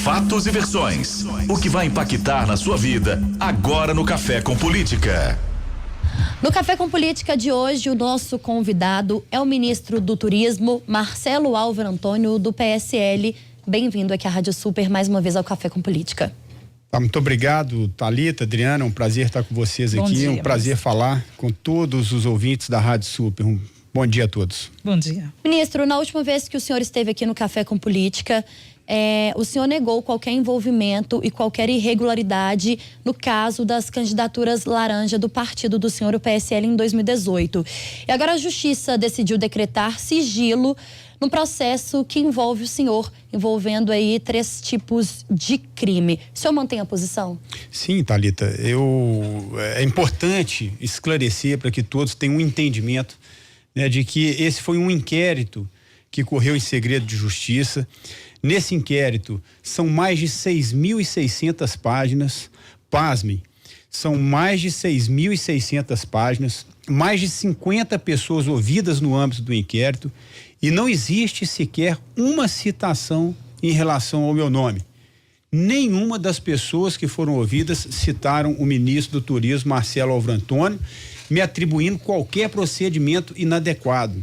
Fatos e versões. O que vai impactar na sua vida agora no Café com Política. No Café com Política de hoje, o nosso convidado é o ministro do Turismo, Marcelo Álvaro Antônio, do PSL. Bem-vindo aqui à Rádio Super, mais uma vez ao Café com Política. Muito obrigado, Thalita, Adriana, um prazer estar com vocês aqui, dia, um prazer falar com todos os ouvintes da Rádio Super. Bom dia a todos. Bom dia. Ministro, na última vez que o senhor esteve aqui no Café com Política, o senhor negou qualquer envolvimento e qualquer irregularidade no caso das candidaturas laranja do partido do senhor, o PSL, em 2018. E agora a Justiça decidiu decretar sigilo num processo que envolve o senhor, envolvendo aí 3 tipos de crime. O senhor mantém a posição? Sim, Thalita, é importante esclarecer para que todos tenham um entendimento, né, de que esse foi um inquérito que correu em segredo de justiça. Nesse inquérito, são mais de 6.600 páginas, pasmem, são mais de 6.600 páginas, mais de 50 pessoas ouvidas no âmbito do inquérito e não existe sequer uma citação em relação ao meu nome. Nenhuma das pessoas que foram ouvidas citaram o ministro do Turismo, Marcelo Álvaro Antônio, me atribuindo qualquer procedimento inadequado.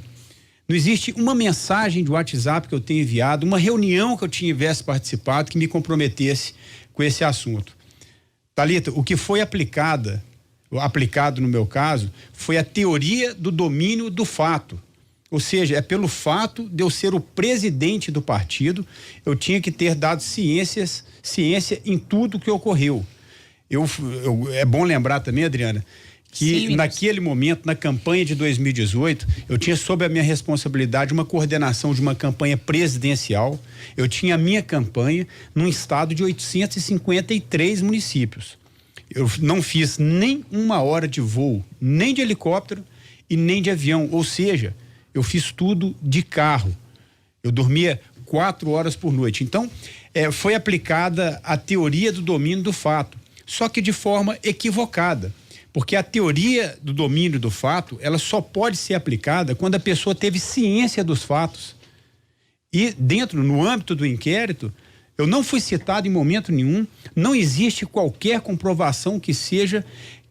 Não existe uma mensagem de WhatsApp que eu tenha enviado, uma reunião que eu tivesse participado que me comprometesse com esse assunto. Thalita, o que foi aplicado no meu caso foi a teoria do domínio do fato. Ou seja, é pelo fato de eu ser o presidente do partido, eu tinha que ter dado ciência em tudo que ocorreu. É bom lembrar também, Adriana, que sim, naquele momento, na campanha de 2018, eu tinha sob a minha responsabilidade uma coordenação de uma campanha presidencial. Eu tinha a minha campanha num estado de 853 municípios. Eu não fiz nem 1 hora de voo, nem de helicóptero e nem de avião. Ou seja, eu fiz tudo de carro. Eu dormia 4 horas por noite. Então, foi aplicada a teoria do domínio do fato, só que de forma equivocada. Porque a teoria do domínio do fato, ela só pode ser aplicada quando a pessoa teve ciência dos fatos. E no âmbito do inquérito, eu não fui citado em momento nenhum, não existe qualquer comprovação que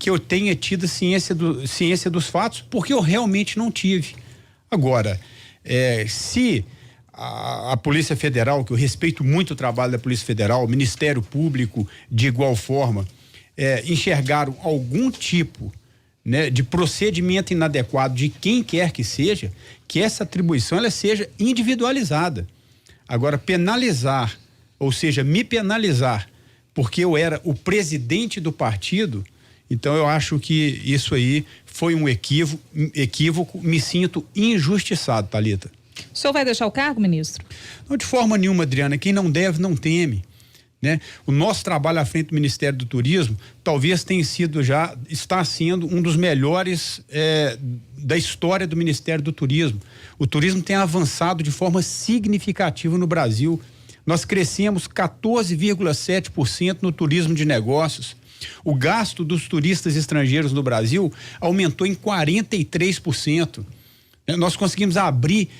eu tenha tido ciência dos fatos, porque eu realmente não tive. Agora, se a Polícia Federal, que eu respeito muito o trabalho da Polícia Federal, o Ministério Público de igual forma, enxergaram algum tipo, né, de procedimento inadequado de quem quer que seja, que essa atribuição ela seja individualizada. Agora, penalizar, ou seja, me penalizar porque eu era o presidente do partido, então eu acho que isso aí foi um equívoco, me sinto injustiçado, Thalita. O senhor vai deixar o cargo, ministro? Não, de forma nenhuma, Adriana, quem não deve não teme. Né? O nosso trabalho à frente do Ministério do Turismo talvez está sendo um dos melhores da história do Ministério do Turismo. O turismo tem avançado de forma significativa no Brasil. Nós crescemos 14,7% no turismo de negócios. O gasto dos turistas estrangeiros no Brasil aumentou em 43%. Nós conseguimos abrir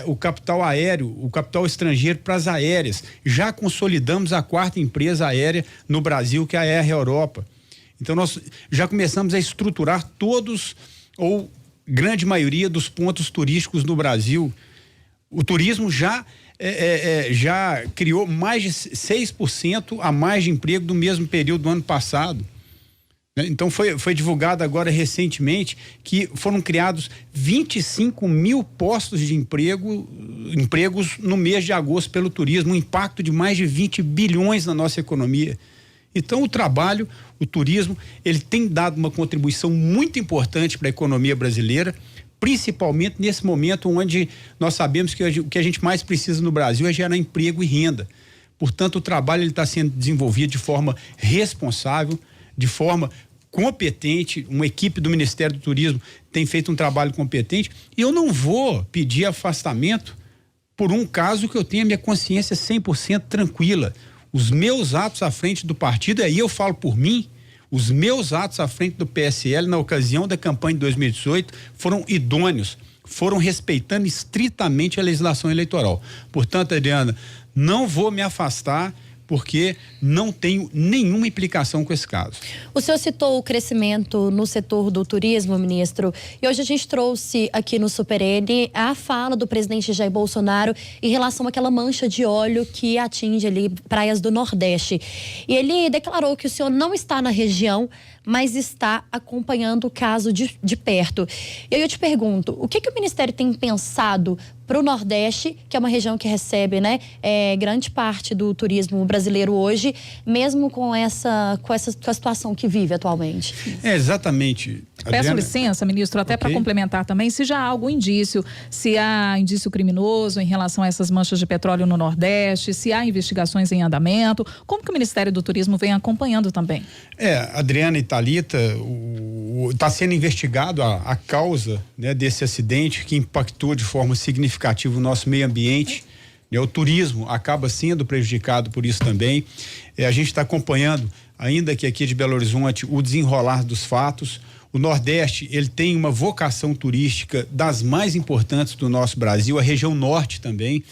o capital aéreo, o capital estrangeiro para as aéreas. Já consolidamos a 4ª empresa aérea no Brasil, que é a Air Europa. Então nós já começamos a estruturar todos ou grande maioria dos pontos turísticos no Brasil. O turismo já criou mais de 6% a mais de emprego do mesmo período do ano passado. Então foi divulgado agora recentemente que foram criados 25 mil postos de empregos no mês de agosto pelo turismo, um impacto de mais de 20 bilhões na nossa economia. Então o turismo, ele tem dado uma contribuição muito importante para a economia brasileira, principalmente nesse momento onde nós sabemos que o que a gente mais precisa no Brasil é gerar emprego e renda. Portanto, o trabalho está sendo desenvolvido de forma responsável, de forma competente. Uma equipe do Ministério do Turismo tem feito um trabalho competente e eu não vou pedir afastamento por um caso que eu tenha minha consciência 100% tranquila. Os meus atos à frente do partido, aí eu falo por mim, os meus atos à frente do PSL na ocasião da campanha de 2018 foram idôneos, foram respeitando estritamente a legislação eleitoral. Portanto, Adriana, não vou me afastar porque não tenho nenhuma implicação com esse caso. O senhor citou o crescimento no setor do turismo, ministro, e hoje a gente trouxe aqui no Super N a fala do presidente Jair Bolsonaro em relação àquela mancha de óleo que atinge ali praias do Nordeste. E ele declarou que o senhor não está na região, mas está acompanhando o caso de perto. E aí eu te pergunto, o que o Ministério tem pensado para o Nordeste, que é uma região que recebe, né, grande parte do turismo brasileiro hoje, mesmo com a situação que vive atualmente? Exatamente. Peço licença, ministro, até para complementar também, se já há algum indício, se há indício criminoso em relação a essas manchas de petróleo no Nordeste, se há investigações em andamento, como que o Ministério do Turismo vem acompanhando também? Adriana e Thalita, está sendo investigado a causa, né, desse acidente que impactou de forma significativa o nosso meio ambiente. O turismo acaba sendo prejudicado por isso também. A gente está acompanhando, ainda que aqui de Belo Horizonte, o desenrolar dos fatos. O Nordeste, ele tem uma vocação turística das mais importantes do nosso Brasil, a região Norte também.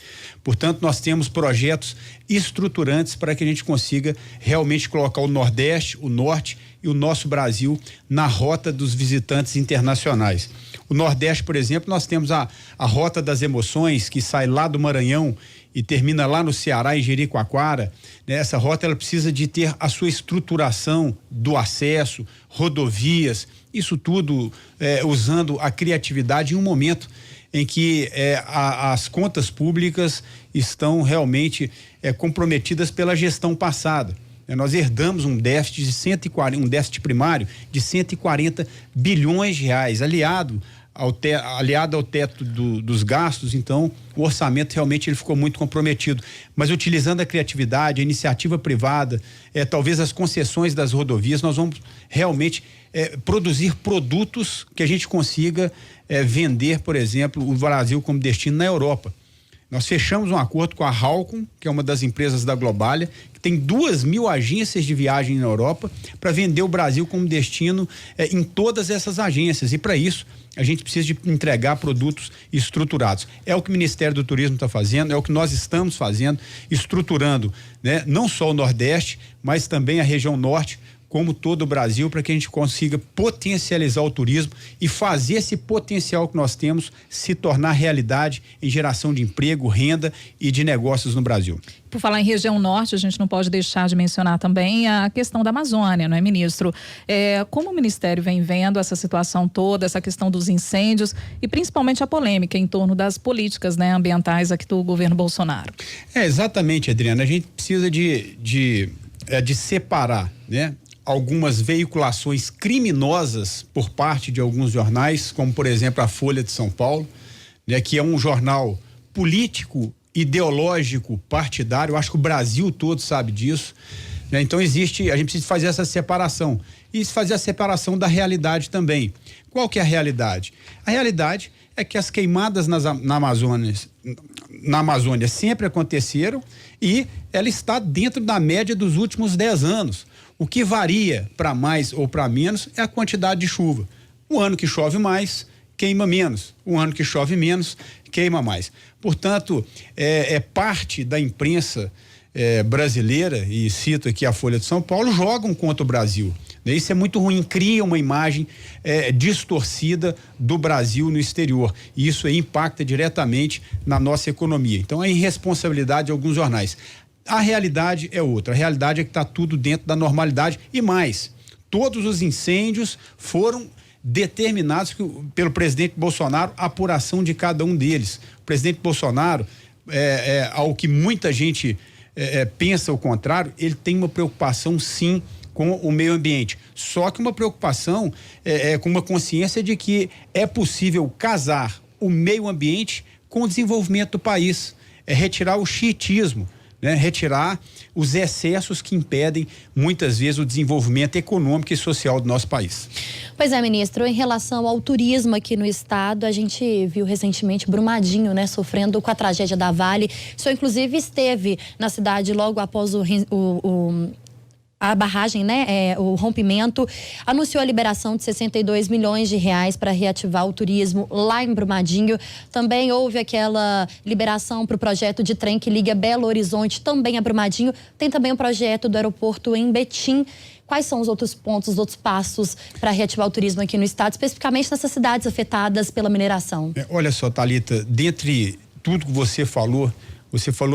Portanto, nós temos projetos estruturantes para que a gente consiga realmente colocar o Nordeste, o Norte e o nosso Brasil na rota dos visitantes internacionais. O Nordeste, por exemplo, nós temos a Rota das Emoções, que sai lá do Maranhão e termina lá no Ceará, em Jericoacoara, né? Essa rota, ela precisa de ter a sua estruturação do acesso, rodovias, isso tudo usando a criatividade em um momento em que as contas públicas estão realmente comprometidas pela gestão passada. Nós herdamos um déficit de um déficit primário de 140 bilhões de reais, aliado ao teto dos gastos. Então o orçamento realmente ele ficou muito comprometido, mas utilizando a criatividade, a iniciativa privada, talvez as concessões das rodovias, nós vamos realmente produzir produtos que a gente consiga vender, por exemplo, o Brasil como destino na Europa. Nós fechamos um acordo com a Halcon, que é uma das empresas da Globalia, que tem 2.000 agências de viagem na Europa, para vender o Brasil como destino em todas essas agências. E para isso, a gente precisa de entregar produtos estruturados. É o que o Ministério do Turismo está fazendo, é o que nós estamos fazendo, estruturando, né, não só o Nordeste, mas também a região Norte, como todo o Brasil, para que a gente consiga potencializar o turismo e fazer esse potencial que nós temos se tornar realidade em geração de emprego, renda e de negócios no Brasil. Por falar em região norte, a gente não pode deixar de mencionar também a questão da Amazônia, não é, ministro? Como o Ministério vem vendo essa situação toda, essa questão dos incêndios e principalmente a polêmica em torno das políticas, né, ambientais aqui do governo Bolsonaro? Exatamente, Adriana. A gente precisa de separar, né, algumas veiculações criminosas por parte de alguns jornais, como por exemplo a Folha de São Paulo, né, que é um jornal político, ideológico, partidário. Eu acho que o Brasil todo sabe disso, né? Então a gente precisa fazer essa separação e fazer a separação da realidade também. Qual que é a realidade? A realidade é que as queimadas na Amazônia sempre aconteceram e ela está dentro da média dos últimos 10 anos. O que varia para mais ou para menos é a quantidade de chuva. Um ano que chove mais, queima menos. Um ano que chove menos, queima mais. Portanto, parte da imprensa brasileira, e cito aqui a Folha de São Paulo, jogam contra o Brasil. Isso é muito ruim, cria uma imagem distorcida do Brasil no exterior. E isso aí impacta diretamente na nossa economia. Então, é irresponsabilidade de alguns jornais. A realidade é outra. A realidade é que está tudo dentro da normalidade e mais. Todos os incêndios foram determinados pelo presidente Bolsonaro, a apuração de cada um deles. O presidente Bolsonaro, ao que muita gente pensa o contrário, ele tem uma preocupação sim com o meio ambiente. Só que uma preocupação com uma consciência de que é possível casar o meio ambiente com o desenvolvimento do país. Retirar o xiitismo. Né, retirar os excessos que impedem muitas vezes o desenvolvimento econômico e social do nosso país. Pois é, ministro, em relação ao turismo aqui no estado, a gente viu recentemente Brumadinho, né, sofrendo com a tragédia da Vale. O senhor inclusive esteve na cidade logo após a barragem, né, o rompimento, anunciou a liberação de 62 milhões de reais para reativar o turismo lá em Brumadinho. Também houve aquela liberação para o projeto de trem que liga Belo Horizonte também a Brumadinho. Tem também o projeto do aeroporto em Betim. Quais são os outros pontos, os outros passos para reativar o turismo aqui no estado, especificamente nessas cidades afetadas pela mineração? Olha só, Thalita, dentre tudo que você falou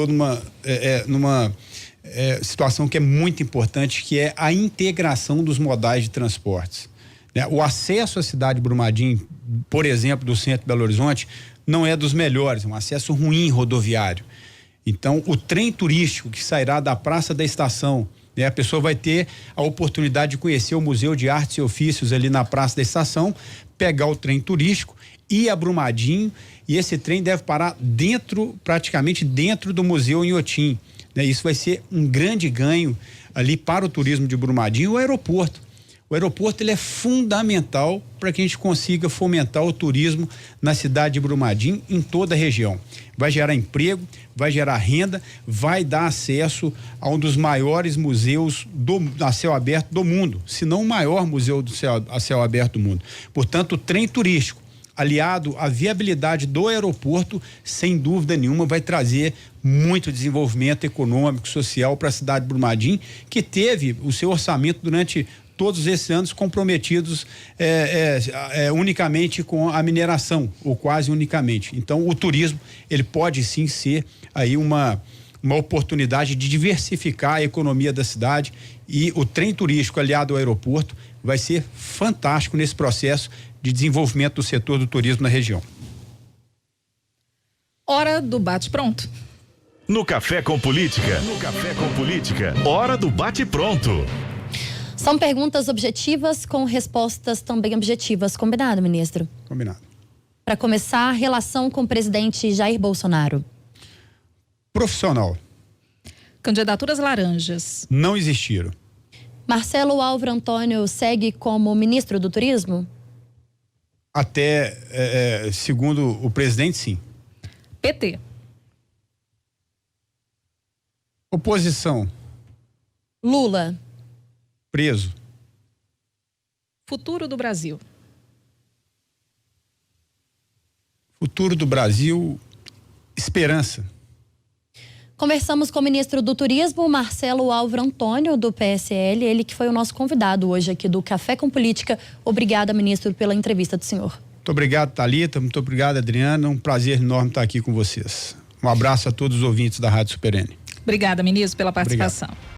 numa situação que é muito importante, que é a integração dos modais de transportes. O acesso à cidade de Brumadinho, por exemplo, do centro de Belo Horizonte, não é dos melhores, é um acesso ruim rodoviário. Então, o trem turístico que sairá da Praça da Estação, a pessoa vai ter a oportunidade de conhecer o Museu de Artes e Ofícios ali na Praça da Estação, pegar o trem turístico, ir a Brumadinho, e esse trem deve parar praticamente dentro do Museu Inhotim. Isso vai ser um grande ganho ali para o turismo de Brumadinho. O aeroporto ele é fundamental para que a gente consiga fomentar o turismo na cidade de Brumadinho, em toda a região. Vai gerar emprego, vai gerar renda, vai dar acesso a um dos maiores museus a céu aberto do mundo, se não o maior museu a céu aberto do mundo. Portanto, o trem turístico, aliado à viabilidade do aeroporto, sem dúvida nenhuma vai trazer muito desenvolvimento econômico, social para a cidade de Brumadinho, que teve o seu orçamento durante todos esses anos comprometidos unicamente com a mineração, ou quase unicamente. Então, o turismo, ele pode sim ser aí uma oportunidade de diversificar a economia da cidade, e o trem turístico aliado ao aeroporto vai ser fantástico nesse processo de desenvolvimento do setor do turismo na região. Hora do bate-pronto. No Café com Política. Hora do bate-pronto. São perguntas objetivas com respostas também objetivas. Combinado, ministro? Combinado. Para começar, relação com o presidente Jair Bolsonaro. Profissional. Candidaturas laranjas. Não existiram. Marcelo Álvaro Antônio segue como ministro do Turismo? Até, segundo o presidente, sim. PT. Oposição. Lula. Preso. Futuro do Brasil. Futuro do Brasil, esperança. Conversamos com o ministro do Turismo, Marcelo Álvaro Antônio, do PSL, ele que foi o nosso convidado hoje aqui do Café com Política. Obrigada, ministro, pela entrevista do senhor. Muito obrigado, Thalita, muito obrigado, Adriana, um prazer enorme estar aqui com vocês. Um abraço a todos os ouvintes da Rádio Super N. Obrigada, ministro, pela participação. Obrigado.